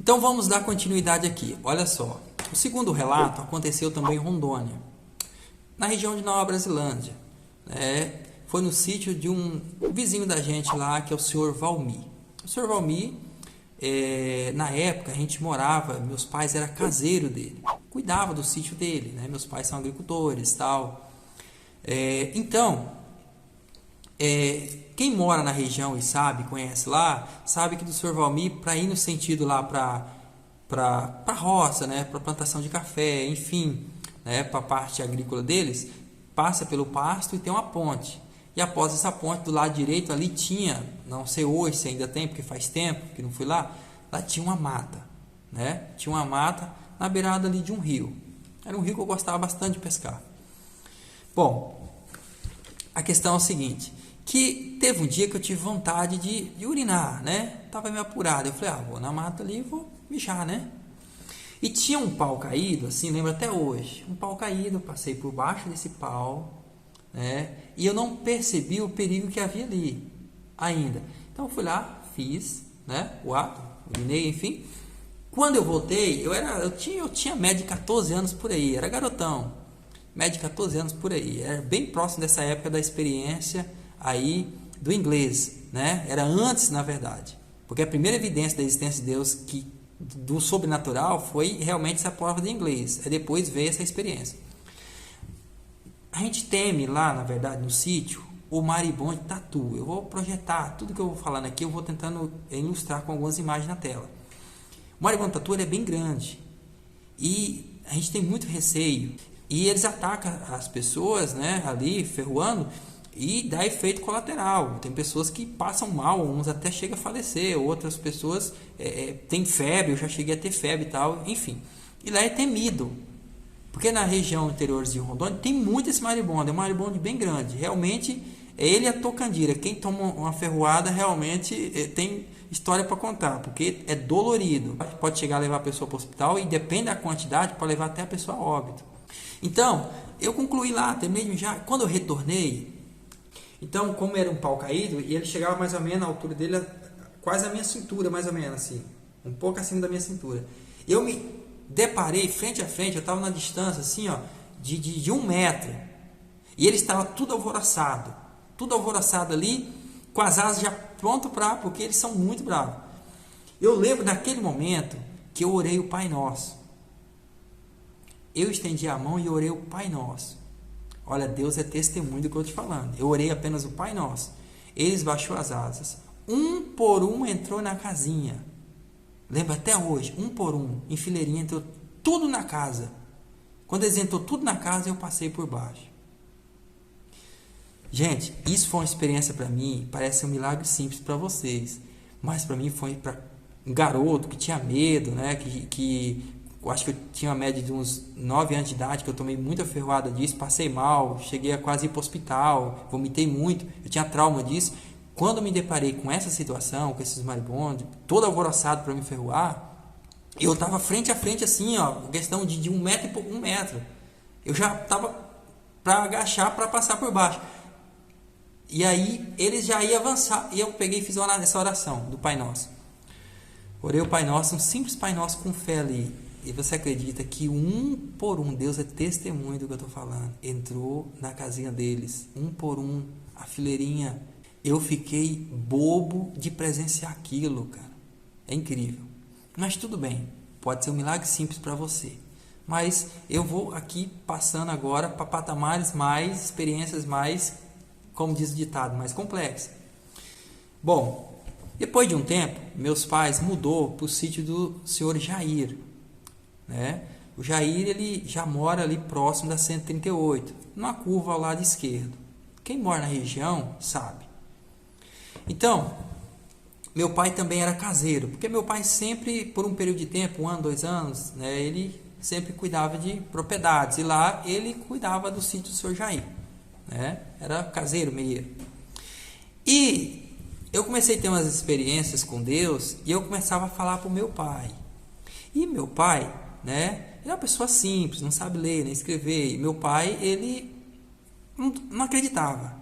Então vamos dar continuidade aqui. Olha só, o segundo relato aconteceu também em Rondônia, na região de Nova Brasilândia. Foi no sítio de um vizinho da gente lá, que é o senhor Valmir. O senhor Valmir, na época a gente morava, meus pais eram caseiro dele, cuidava do sítio dele, né? Meus pais são agricultores, tal. Quem mora na região e sabe, conhece lá, sabe que do senhor Valmir, para ir no sentido lá para roça, né, para plantação de café, enfim, né, para a parte agrícola deles, passa pelo pasto e tem uma ponte. E após essa ponte, do lado direito ali tinha, não sei hoje se ainda tem, porque faz tempo que não fui lá tinha uma mata, né? Tinha uma mata na beirada ali de um rio. Era um rio que eu gostava bastante de pescar. Bom, a questão é o seguinte, que teve um dia que eu tive vontade de urinar, né? Tava meio apurado. Eu falei, vou na mata ali e vou mijar, né? E tinha um pau caído, assim, lembro até hoje. Um pau caído, eu passei por baixo desse pau, né? E eu não percebi o perigo que havia ali ainda. Então eu fui lá, fiz, né, o ato, urinei, enfim. Quando eu voltei, eu tinha média de 14 anos por aí, era garotão. Média de 14 anos por aí. Era bem próximo dessa época da experiência aí do inglês, né? Era antes, na verdade. Porque a primeira evidência da existência de Deus do sobrenatural foi realmente essa prova de inglês. Aí depois veio essa experiência. A gente teme lá, na verdade, no sítio, o marimbondo de tatu. Eu vou projetar tudo que eu vou falando aqui, eu vou tentando ilustrar com algumas imagens na tela. O marimbondo de tatu ele é bem grande e a gente tem muito receio. E eles atacam as pessoas, né, ali, ferroando, e dá efeito colateral. Tem pessoas que passam mal, uns até chegam a falecer, outras pessoas têm febre, eu já cheguei a ter febre e tal, enfim. E lá é temido. Porque na região interior de Rondônia tem muito esse maribondo, é um maribondo bem grande. Realmente, ele e a tocandira. Quem toma uma ferroada realmente tem história para contar, porque é dolorido. Pode chegar a levar a pessoa para o hospital e depende da quantidade, pode levar até a pessoa a óbito. Então, eu concluí lá, terminei já. Quando eu retornei, então, como era um pau caído, e ele chegava mais ou menos, a altura dele, quase a minha cintura, mais ou menos assim, um pouco acima da minha cintura. Eu me deparei frente a frente, eu estava na distância assim, ó, de 1 metro, e ele estava tudo alvoroçado ali, com as asas já pronto porque eles são muito bravos. Eu lembro naquele momento que eu orei o Pai Nosso. Eu estendi a mão e orei o Pai Nosso. Olha, Deus é testemunho do que eu estou te falando. Eu orei apenas o Pai Nosso. Eles baixou as asas. Um por um entrou na casinha. Lembra até hoje, um por um, em fileirinha, entrou tudo na casa. Quando eles entrou tudo na casa, eu passei por baixo. Gente, isso foi uma experiência para mim, parece um milagre simples para vocês. Mas para mim foi para um garoto que tinha medo, né? Que eu acho que eu tinha uma média de uns 9 anos de idade, que eu tomei muita ferroada disso, passei mal, cheguei a quase ir para o hospital, vomitei muito, eu tinha trauma disso. Quando eu me deparei com essa situação, com esses maribondos, todo alvoroçado para me ferroar, eu estava frente a frente assim, ó, questão de 1 metro e pouco, 1 metro. Eu já estava para agachar para passar por baixo. E aí eles já iam avançar. E eu peguei e fiz essa oração do Pai Nosso. Orei o Pai Nosso, um simples Pai Nosso com fé ali. E você acredita que um por um, Deus é testemunho do que eu estou falando, entrou na casinha deles, um por um, a fileirinha. Eu fiquei bobo de presenciar aquilo, cara. É incrível. Mas tudo bem, pode ser um milagre simples para você. Mas eu vou aqui passando agora para patamares mais, experiências mais, como diz o ditado, mais complexas. Bom, depois de um tempo, meus pais mudou para o sítio do senhor Jair, né? O Jair, ele já mora ali próximo da 138, numa curva ao lado esquerdo. Quem mora na região sabe. Então, meu pai também era caseiro, porque meu pai sempre, por um período de tempo, 1 ano, 2 anos, né, ele sempre cuidava de propriedades, e lá ele cuidava do sítio do senhor Jair, né, era caseiro meio. E eu comecei a ter umas experiências com Deus, e eu começava a falar para o meu pai. E meu pai, né, ele é uma pessoa simples, não sabe ler nem escrever, e meu pai, ele não acreditava.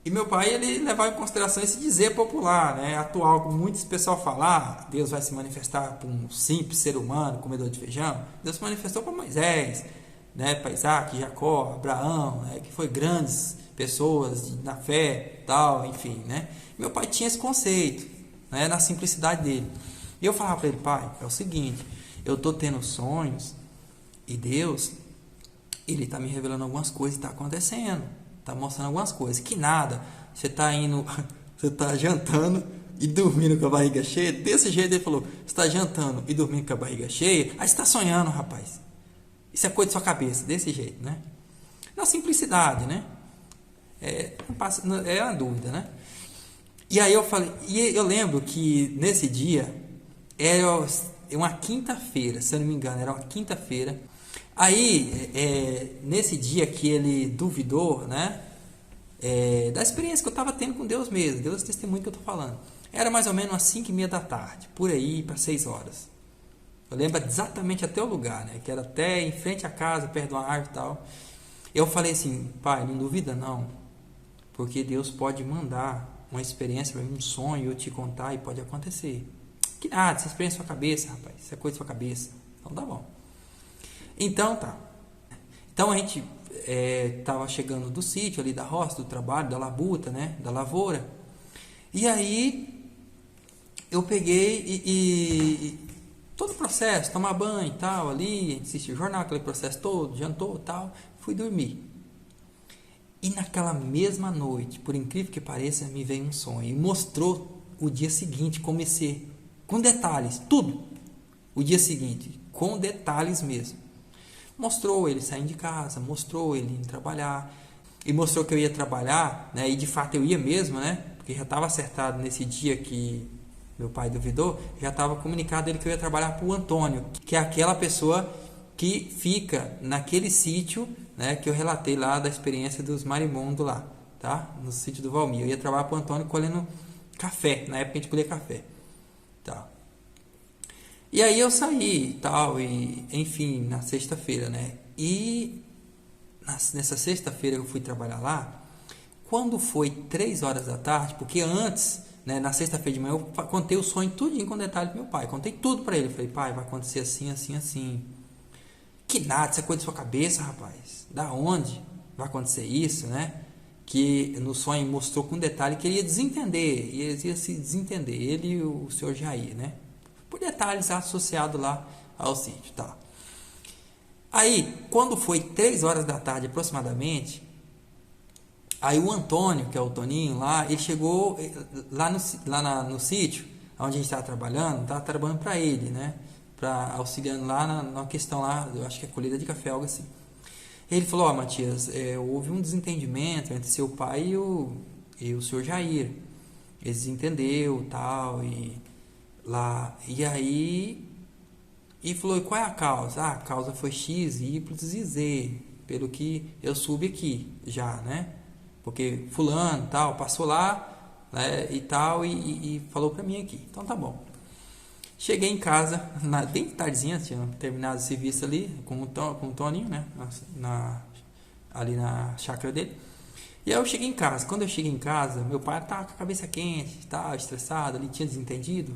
E meu pai, ele levava em consideração esse dizer popular, né, atual, como muitos pessoal falam, Deus vai se manifestar para um simples ser humano, comedor de feijão. Deus se manifestou para Moisés, né, para Isaac, Jacó, Abraão, né, que foi grandes pessoas na fé, tal, enfim, né. Meu pai tinha esse conceito, né, na simplicidade dele. E eu falava para ele, pai, é o seguinte, eu estou tendo sonhos e Deus, ele está me revelando algumas coisas, está acontecendo, está mostrando algumas coisas, que nada, você está indo, você está jantando e dormindo com a barriga cheia, desse jeito ele falou, você está jantando e dormindo com a barriga cheia, aí você está sonhando, rapaz, isso é coisa de sua cabeça, desse jeito, né? Na simplicidade, né? É uma dúvida, né? E aí eu falei, e eu lembro que nesse dia, era uma quinta-feira, se eu não me engano, era uma quinta-feira. Aí, nesse dia que ele duvidou, né, da experiência que eu estava tendo com Deus mesmo, Deus é testemunho que eu estou falando. Era mais ou menos umas 5:30 da tarde, por aí, para 6 horas. Eu lembro exatamente até o lugar, né, que era até em frente à casa, perto de uma árvore e tal. Eu falei assim, pai, não duvida não, porque Deus pode mandar uma experiência para mim, um sonho, eu te contar e pode acontecer. Que nada, essa experiência é sua cabeça, rapaz, isso é coisa da sua cabeça. Então tá bom. Então tá. Então a gente estava chegando do sítio ali, da roça, do trabalho, da labuta, né, da lavoura. E aí eu peguei e todo o processo, tomar banho e tal, ali, assistir o jornal, aquele processo todo, jantou e tal, fui dormir. E naquela mesma noite, por incrível que pareça, me veio um sonho e mostrou o dia seguinte, comecei com detalhes, tudo. O dia seguinte, com detalhes mesmo. Mostrou ele saindo de casa, mostrou ele indo trabalhar, e mostrou que eu ia trabalhar, né? E de fato eu ia mesmo, né? Porque já estava acertado nesse dia que meu pai duvidou, já estava comunicado ele que eu ia trabalhar para o Antônio, que é aquela pessoa que fica naquele sítio, né? Que eu relatei lá da experiência dos marimbondos lá, tá? No sítio do Valmir. Eu ia trabalhar para o Antônio colhendo café, na época a gente colhia café, tá? E aí eu saí e tal, e enfim, na sexta-feira, né? E nessa sexta-feira eu fui trabalhar lá, quando foi 3 horas da tarde, porque antes, né, na sexta-feira de manhã, eu contei o sonho tudinho com detalhe pro meu pai, contei tudo para ele, eu falei, pai, vai acontecer assim, assim, assim. Que nada, isso é coisa da sua cabeça, rapaz, da onde vai acontecer isso, né? Que no sonho mostrou com detalhe que ele ia desentender, ia se desentender, ele e o senhor Jair, né? Por detalhes associados lá ao sítio, tá? Aí, quando foi 3 horas da tarde aproximadamente, aí o Antônio, que é o Toninho lá, ele chegou lá no sítio, onde a gente estava trabalhando para ele, né? Auxiliando lá na questão lá, eu acho que é colheita de café, algo assim. Ele falou, ó, Matias, houve um desentendimento entre seu pai e o senhor Jair. Eles entenderam, tal, e aí, e falou, e qual é a causa? A causa foi X, Y e Z, pelo que eu soube aqui, já, né? Porque fulano, tal, passou lá, né, e tal, e falou pra mim aqui. Então tá bom. Cheguei em casa, bem tardezinha, tinha terminado o serviço ali, com o Toninho, né? Ali na chácara dele. E aí eu cheguei em casa. Quando eu cheguei em casa, meu pai estava com a cabeça quente, estava estressado, ele tinha desentendido.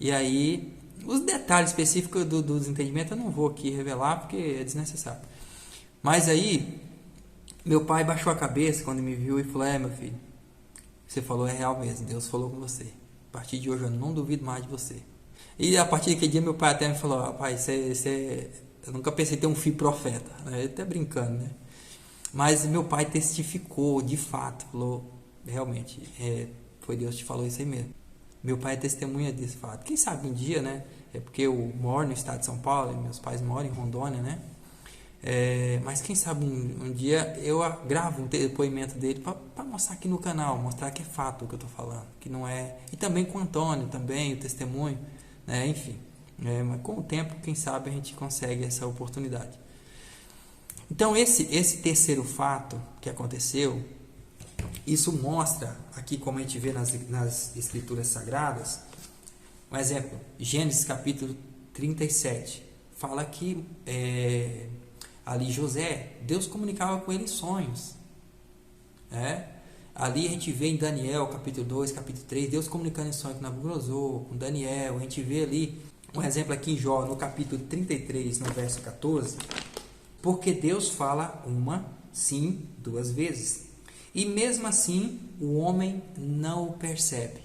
E aí, os detalhes específicos do desentendimento eu não vou aqui revelar, porque é desnecessário. Mas aí, meu pai baixou a cabeça quando me viu e falou, meu filho, você falou é real mesmo, Deus falou com você. A partir de hoje eu não duvido mais de você. E a partir daquele dia meu pai até me falou, rapaz, eu nunca pensei em ter um filho profeta, né? Ele até brincando, né? Mas meu pai testificou, de fato, falou, realmente, foi Deus que te falou isso aí mesmo. Meu pai é testemunha desse fato. Quem sabe um dia, né? É porque eu moro no estado de São Paulo, e meus pais moram em Rondônia, né? Mas quem sabe um dia eu gravo um depoimento dele para mostrar aqui no canal, mostrar que é fato o que eu estou falando, que não é. E também com o Antônio, também, o testemunho, né? Enfim. Mas com o tempo, quem sabe a gente consegue essa oportunidade. Então, esse terceiro fato que aconteceu, isso mostra, aqui como a gente vê nas escrituras sagradas, um exemplo, Gênesis capítulo 37, fala que ali José, Deus comunicava com ele em sonhos. Ali a gente vê em Daniel, capítulo 2, capítulo 3, Deus comunicando em sonho com Nabucodonosor, com Daniel. A gente vê ali um exemplo aqui em Jó, no capítulo 33, no verso 14. Porque Deus fala uma, sim, duas vezes. E mesmo assim, o homem não o percebe.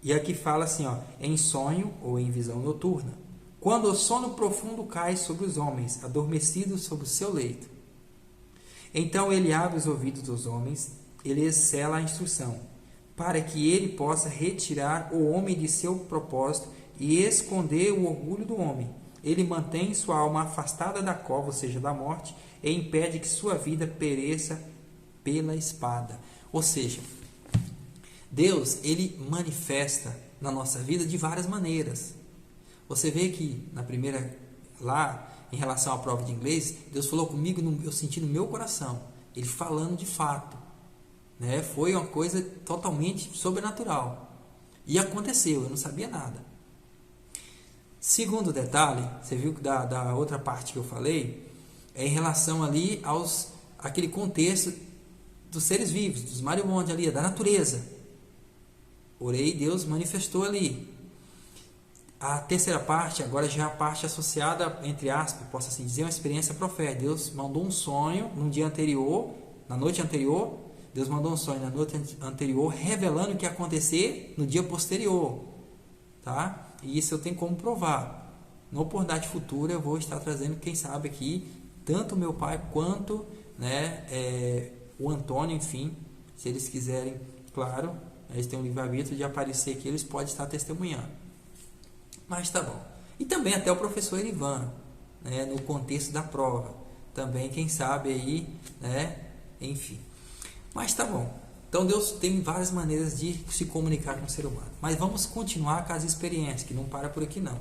E aqui fala assim, ó, em sonho ou em visão noturna. Quando o sono profundo cai sobre os homens, adormecidos sobre o seu leito. Então ele abre os ouvidos dos homens, ele excela a instrução, para que ele possa retirar o homem de seu propósito e esconder o orgulho do homem. Ele mantém sua alma afastada da cova, ou seja, da morte, e impede que sua vida pereça pela espada. Ou seja, Deus, ele manifesta na nossa vida de várias maneiras. Você vê que na primeira, lá, em relação à prova de inglês, Deus falou comigo, eu senti no meu coração, ele falando de fato, né? Foi uma coisa totalmente sobrenatural. E aconteceu, eu não sabia nada. Segundo detalhe, você viu que da outra parte que eu falei, é em relação ali aquele contexto dos seres vivos, dos marimondes ali, da natureza. Orei, Deus manifestou ali. A terceira parte, agora já é a parte associada, entre aspas, posso assim dizer, uma experiência profética. Deus mandou um sonho no dia anterior, na noite anterior. Deus mandou um sonho na noite anterior, revelando o que ia acontecer no dia posterior. Tá? E isso eu tenho como provar. Na oportunidade futura eu vou estar trazendo, quem sabe aqui, tanto o meu pai quanto, né, o Antônio, enfim, se eles quiserem, claro, eles têm um livre-arbítrio de aparecer aqui, eles podem estar testemunhando. Mas tá bom. E também até o professor Erivan, né, no contexto da prova. Também, quem sabe aí, né, enfim. Mas tá bom. Então Deus tem várias maneiras de se comunicar com o ser humano. Mas vamos continuar com as experiências, que não para por aqui não.